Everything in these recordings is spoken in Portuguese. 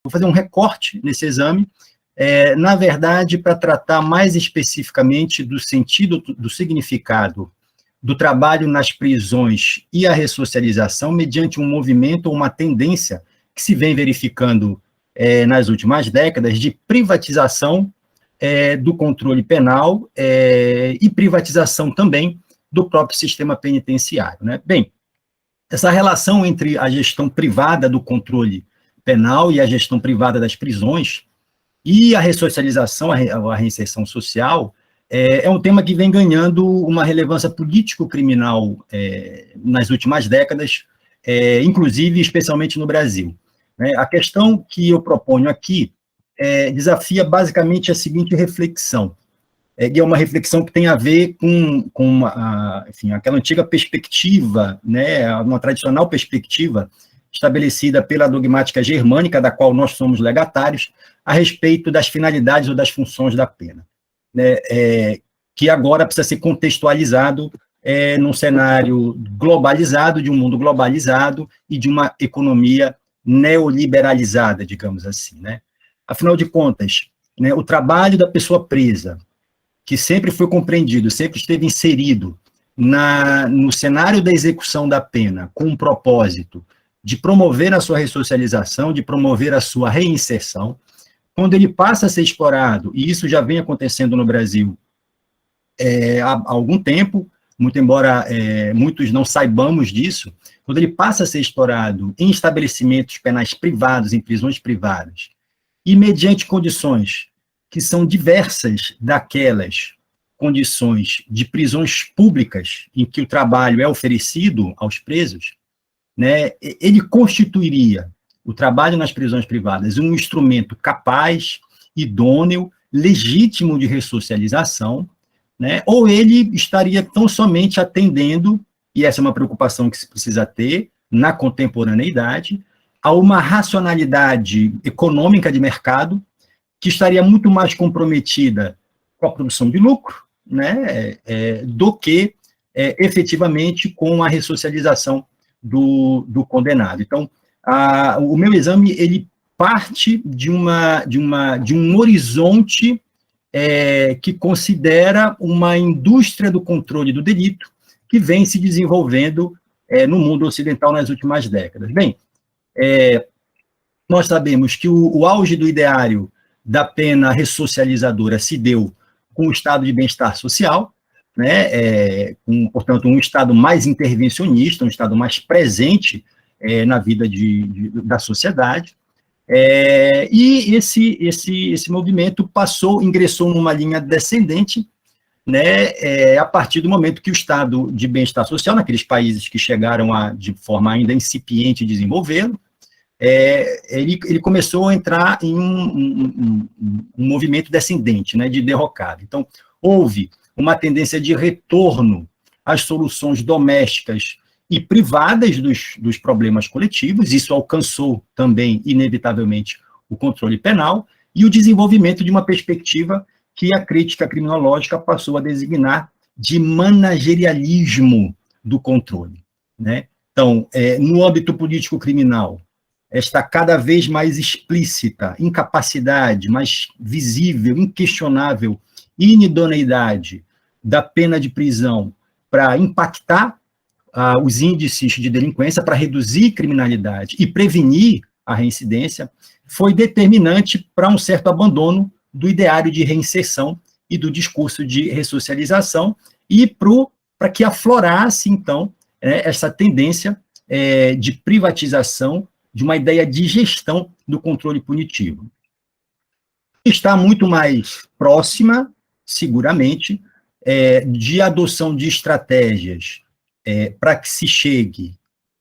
Vou fazer um recorte nesse exame, na verdade, para tratar mais especificamente do sentido, do significado do trabalho nas prisões e a ressocialização mediante um movimento ou uma tendência que se vem verificando nas últimas décadas de privatização do controle penal e privatização também do próprio sistema penitenciário, né? Bem, essa relação entre a gestão privada do controle penal e a gestão privada das prisões e a ressocialização, a reinserção social, é um tema que vem ganhando uma relevância político-criminal nas últimas décadas, inclusive, especialmente no Brasil. A questão que eu proponho aqui desafia basicamente a seguinte reflexão, e é uma reflexão que tem a ver com enfim, aquela antiga perspectiva, né, uma tradicional perspectiva estabelecida pela dogmática germânica, da qual nós somos legatários, a respeito das finalidades ou das funções da pena, né, que agora precisa ser contextualizado num cenário globalizado, de um mundo globalizado e de uma economia neoliberalizada, digamos assim, né? Afinal de contas, né, o trabalho da pessoa presa, que sempre foi compreendido, sempre esteve inserido no cenário da execução da pena, com um propósito de promover a sua ressocialização, de promover a sua reinserção, quando ele passa a ser explorado, e isso já vem acontecendo no Brasil há algum tempo, muito embora muitos não saibamos disso, quando ele passa a ser explorado em estabelecimentos penais privados, em prisões privadas, e mediante condições que são diversas daquelas condições de prisões públicas em que o trabalho é oferecido aos presos, né, ele constituiria o trabalho nas prisões privadas um instrumento capaz, idôneo, legítimo de ressocialização, né, ou ele estaria tão somente atendendo, e essa é uma preocupação que se precisa ter na contemporaneidade, a uma racionalidade econômica de mercado, que estaria muito mais comprometida com a produção de lucro, né, do que efetivamente com a ressocialização do condenado. Então, o meu exame ele parte de um horizonte que considera uma indústria do controle do delito que vem se desenvolvendo no mundo ocidental nas últimas décadas. Bem, nós sabemos que o auge do ideário da pena ressocializadora se deu com o estado de bem-estar social, né, portanto, um estado mais intervencionista, um estado mais presente na vida da sociedade, e esse movimento ingressou numa linha descendente, né, a partir do momento que o estado de bem-estar social, naqueles países que chegaram de forma ainda incipiente, desenvolvê-lo, ele começou a entrar em um movimento descendente, né, de derrocada. Então, houve uma tendência de retorno às soluções domésticas e privadas dos problemas coletivos, isso alcançou também, inevitavelmente, o controle penal, e o desenvolvimento de uma perspectiva que a crítica criminológica passou a designar de managerialismo do controle, né? Então, no âmbito político-criminal, esta cada vez mais explícita incapacidade, mais visível, inquestionável inidoneidade da pena de prisão para impactar os índices de delinquência, para reduzir criminalidade e prevenir a reincidência, foi determinante para um certo abandono do ideário de reinserção e do discurso de ressocialização e para que aflorasse, então, essa tendência de privatização de uma ideia de gestão do controle punitivo. Está muito mais próxima, seguramente, de adoção de estratégias para que se chegue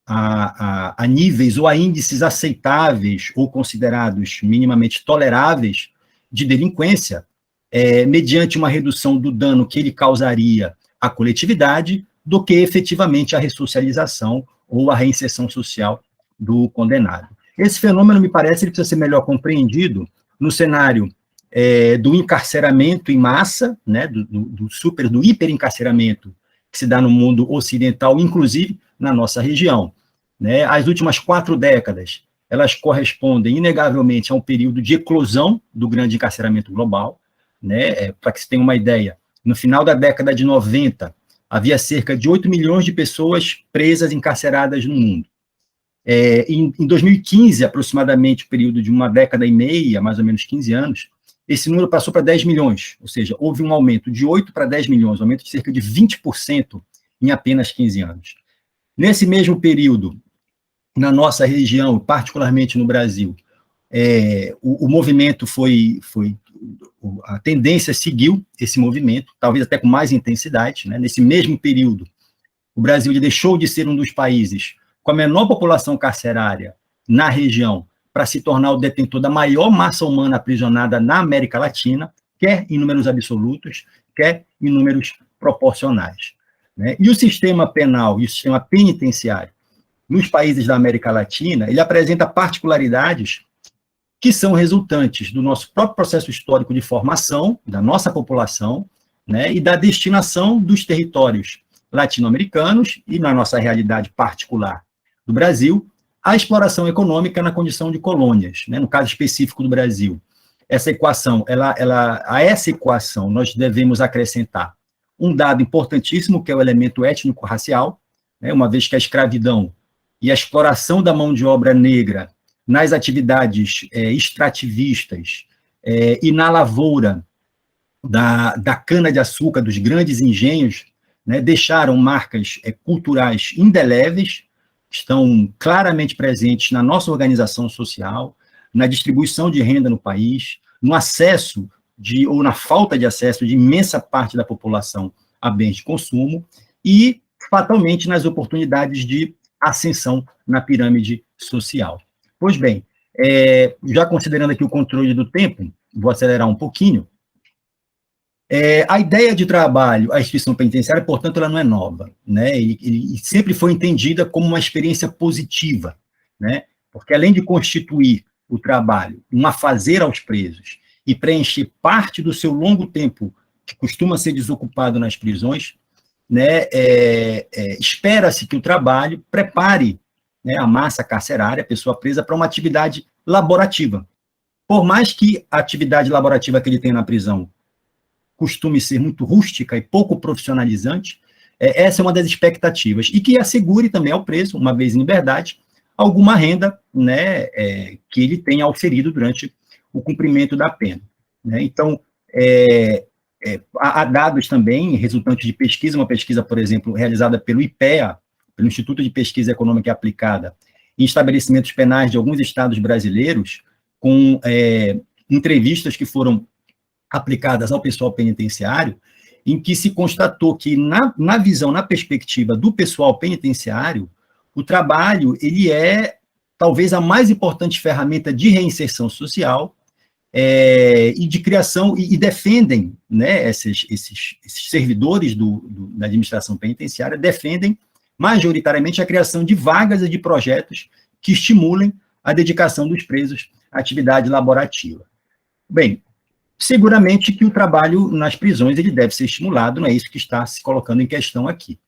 a níveis ou a índices aceitáveis ou considerados minimamente toleráveis de delinquência, mediante uma redução do dano que ele causaria à coletividade, do que efetivamente a ressocialização ou a reinserção social do condenado. Esse fenômeno, me parece, ele precisa ser melhor compreendido no cenário do encarceramento em massa, né, do hiperencarceramento que se dá no mundo ocidental, inclusive na nossa região, né? As últimas 4 décadas elas correspondem, inegavelmente, a um período de eclosão do grande encarceramento global, né? Para que se tenha uma ideia, no final da década de 90, havia cerca de 8 milhões de pessoas presas, encarceradas no mundo. Em 2015, aproximadamente, período de uma década e meia, mais ou menos 15 anos, esse número passou para 10 milhões, ou seja, houve um aumento de 8 para 10 milhões, um aumento de cerca de 20% em apenas 15 anos. Nesse mesmo período, na nossa região, particularmente no Brasil, o movimento a tendência seguiu esse movimento, talvez até com mais intensidade, né? Nesse mesmo período, o Brasil deixou de ser um dos países com a menor população carcerária na região para se tornar o detentor da maior massa humana aprisionada na América Latina, quer em números absolutos, quer em números proporcionais, né? E o sistema penal e o sistema penitenciário nos países da América Latina, ele apresenta particularidades que são resultantes do nosso próprio processo histórico de formação da nossa população, né, e da destinação dos territórios latino-americanos e, na nossa realidade particular do Brasil, a exploração econômica na condição de colônias, né, no caso específico do Brasil. Essa equação, a essa equação nós devemos acrescentar um dado importantíssimo, que é o elemento étnico-racial, né, uma vez que a escravidão e a exploração da mão de obra negra nas atividades extrativistas e na lavoura da cana-de-açúcar, dos grandes engenhos, né, deixaram marcas culturais indeléveis, estão claramente presentes na nossa organização social, na distribuição de renda no país, no acesso ou na falta de acesso de imensa parte da população a bens de consumo e, fatalmente, nas oportunidades de ascensão na pirâmide social. Pois bem, já considerando aqui o controle do tempo, vou acelerar um pouquinho, a ideia de trabalho, a instituição penitenciária, portanto, ela não é nova, né? E sempre foi entendida como uma experiência positiva, né? Porque além de constituir o trabalho um afazer aos presos e preencher parte do seu longo tempo que costuma ser desocupado nas prisões, né, espera-se que o trabalho prepare, né, a massa carcerária, a pessoa presa, para uma atividade laborativa. Por mais que a atividade laborativa que ele tem na prisão costume ser muito rústica e pouco profissionalizante, essa é uma das expectativas, e que assegure também ao preso, uma vez em liberdade, alguma renda, né, que ele tenha auferido durante o cumprimento da pena, né? Então, há dados também resultantes de pesquisa, uma pesquisa, por exemplo, realizada pelo IPEA, pelo Instituto de Pesquisa Econômica Aplicada, em estabelecimentos penais de alguns estados brasileiros, com entrevistas que foram aplicadas ao pessoal penitenciário, em que se constatou que, na visão, na perspectiva do pessoal penitenciário, o trabalho ele é talvez a mais importante ferramenta de reinserção social e de criação, e defendem, né, esses servidores da administração penitenciária, defendem majoritariamente a criação de vagas e de projetos que estimulem a dedicação dos presos à atividade laborativa. Bem, seguramente que o trabalho nas prisões ele deve ser estimulado, não é isso que está se colocando em questão aqui,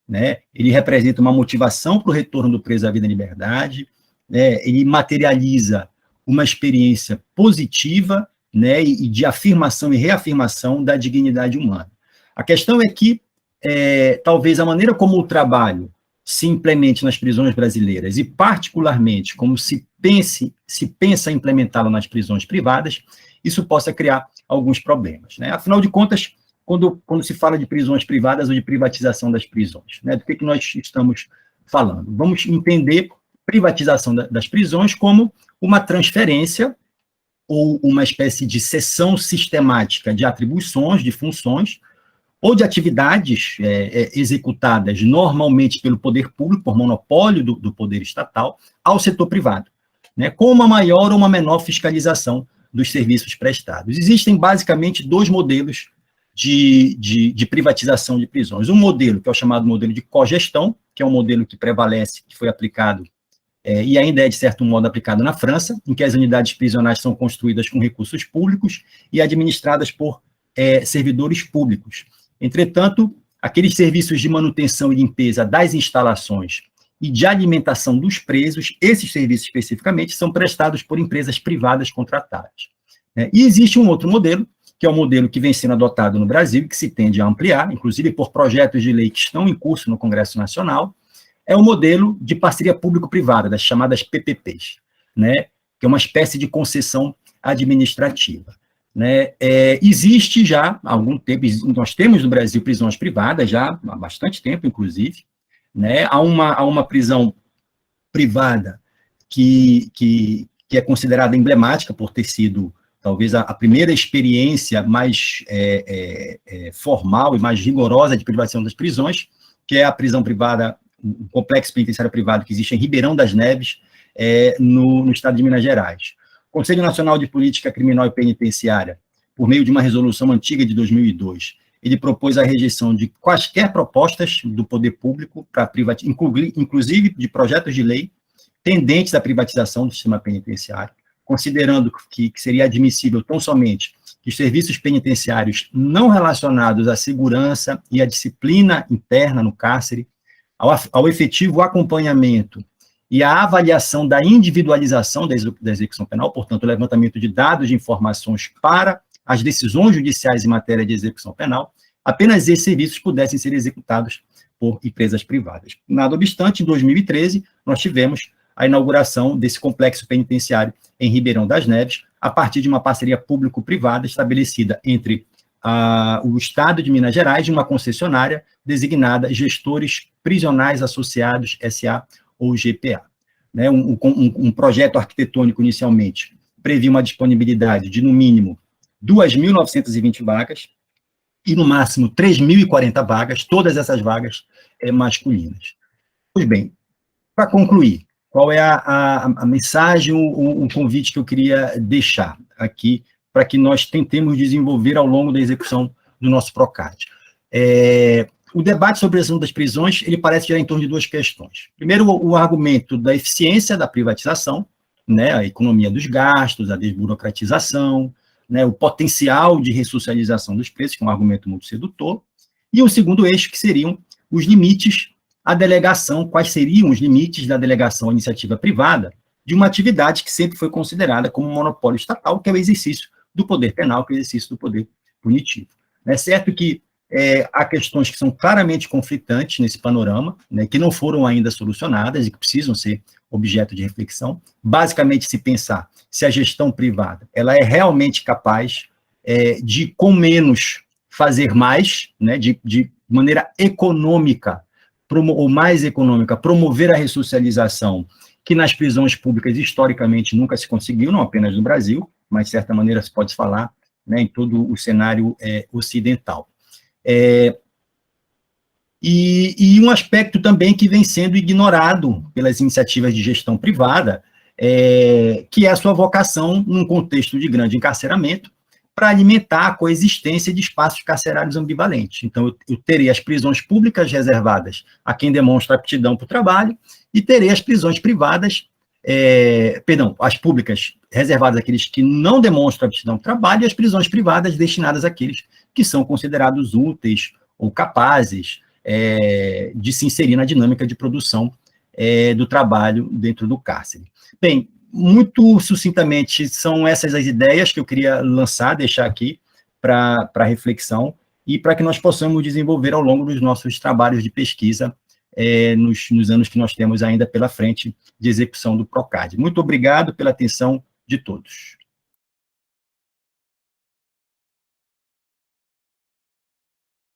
né? Ele representa uma motivação para o retorno do preso à vida em liberdade, né? Ele materializa uma experiência positiva, né, e de afirmação e reafirmação da dignidade humana. A questão é que, talvez a maneira como o trabalho se implemente nas prisões brasileiras, e particularmente como se pensa implementá-lo nas prisões privadas, isso possa criar alguns problemas, né? Afinal de contas, quando se fala de prisões privadas ou de privatização das prisões, né, do que nós estamos falando? Vamos entender privatização das prisões como uma transferência ou uma espécie de cessão sistemática de atribuições, de funções, ou de atividades executadas normalmente pelo poder público, por monopólio do poder estatal, ao setor privado, né, com uma maior ou uma menor fiscalização dos serviços prestados. Existem basicamente dois modelos de privatização de prisões. Um modelo, que é o chamado modelo de cogestão, que é um modelo que prevalece, que foi aplicado, e ainda é, de certo modo, aplicado na França, em que as unidades prisionais são construídas com recursos públicos e administradas por servidores públicos. Entretanto, aqueles serviços de manutenção e limpeza das instalações e de alimentação dos presos, esses serviços especificamente são prestados por empresas privadas contratadas. E existe um outro modelo, que é o modelo que vem sendo adotado no Brasil, que se tende a ampliar, inclusive por projetos de lei que estão em curso no Congresso Nacional, é o modelo de parceria público-privada, das chamadas PPPs, que é uma espécie de concessão administrativa. Existe já há algum tempo, nós temos no Brasil prisões privadas já há bastante tempo, inclusive, há uma prisão privada que é considerada emblemática por ter sido talvez a primeira experiência mais formal e mais rigorosa de privatização das prisões, que é a prisão privada, o complexo penitenciário privado que existe em Ribeirão das Neves, no estado de Minas Gerais. O Conselho Nacional de Política Criminal e Penitenciária, por meio de uma resolução antiga de 2002, ele propôs a rejeição de quaisquer propostas do poder público para privatizar, inclusive de projetos de lei tendentes à privatização do sistema penitenciário, considerando que seria admissível tão somente que os serviços penitenciários não relacionados à segurança e à disciplina interna no cárcere, ao efetivo acompanhamento e à avaliação da individualização da execução penal, portanto, o levantamento de dados de informações para as decisões judiciais em matéria de execução penal, apenas esses serviços pudessem ser executados por empresas privadas. Nada obstante, em 2013, nós tivemos a inauguração desse complexo penitenciário em Ribeirão das Neves, a partir de uma parceria público-privada estabelecida entre o Estado de Minas Gerais e uma concessionária designada Gestores Prisionais Associados S.A. ou GPA. Um projeto arquitetônico, inicialmente, previa uma disponibilidade de, no mínimo, 2.920 vagas e, no máximo, 3.040 vagas, todas essas vagas masculinas. Pois bem, para concluir, qual é a mensagem, o convite que eu queria deixar aqui para que nós tentemos desenvolver ao longo da execução do nosso PROCAD? O debate sobre a gestão das prisões, ele parece girar em torno de duas questões. Primeiro, o argumento da eficiência da privatização, a economia dos gastos, a desburocratização, o potencial de ressocialização dos presos, que é um argumento muito sedutor, e o segundo eixo, que seriam os limites à delegação, quais seriam os limites da delegação à iniciativa privada de uma atividade que sempre foi considerada como um monopólio estatal, que é o exercício do poder penal, que é o exercício do poder punitivo. É certo que há questões que são claramente conflitantes nesse panorama, que não foram ainda solucionadas e que precisam ser objeto de reflexão. Basicamente, se pensar se a gestão privada ela é realmente capaz de, com menos, fazer mais, de maneira econômica, ou mais econômica, promover a ressocialização, que nas prisões públicas, historicamente, nunca se conseguiu, não apenas no Brasil, mas, de certa maneira, se pode falar em todo o cenário ocidental. E um aspecto também que vem sendo ignorado pelas iniciativas de gestão privada, que é a sua vocação, num contexto de grande encarceramento, para alimentar a coexistência de espaços carcerários ambivalentes. Então, eu terei as prisões públicas reservadas a quem demonstra aptidão para o trabalho, e terei as prisões privadas, as públicas reservadas àqueles que não demonstram aptidão para o trabalho, e as prisões privadas destinadas àqueles que são considerados úteis ou capazes de se inserir na dinâmica de produção do trabalho dentro do cárcere. Bem, muito sucintamente, são essas as ideias que eu queria lançar, deixar aqui para reflexão, e para que nós possamos desenvolver ao longo dos nossos trabalhos de pesquisa nos anos que nós temos ainda pela frente de execução do PROCAD. Muito obrigado pela atenção de todos.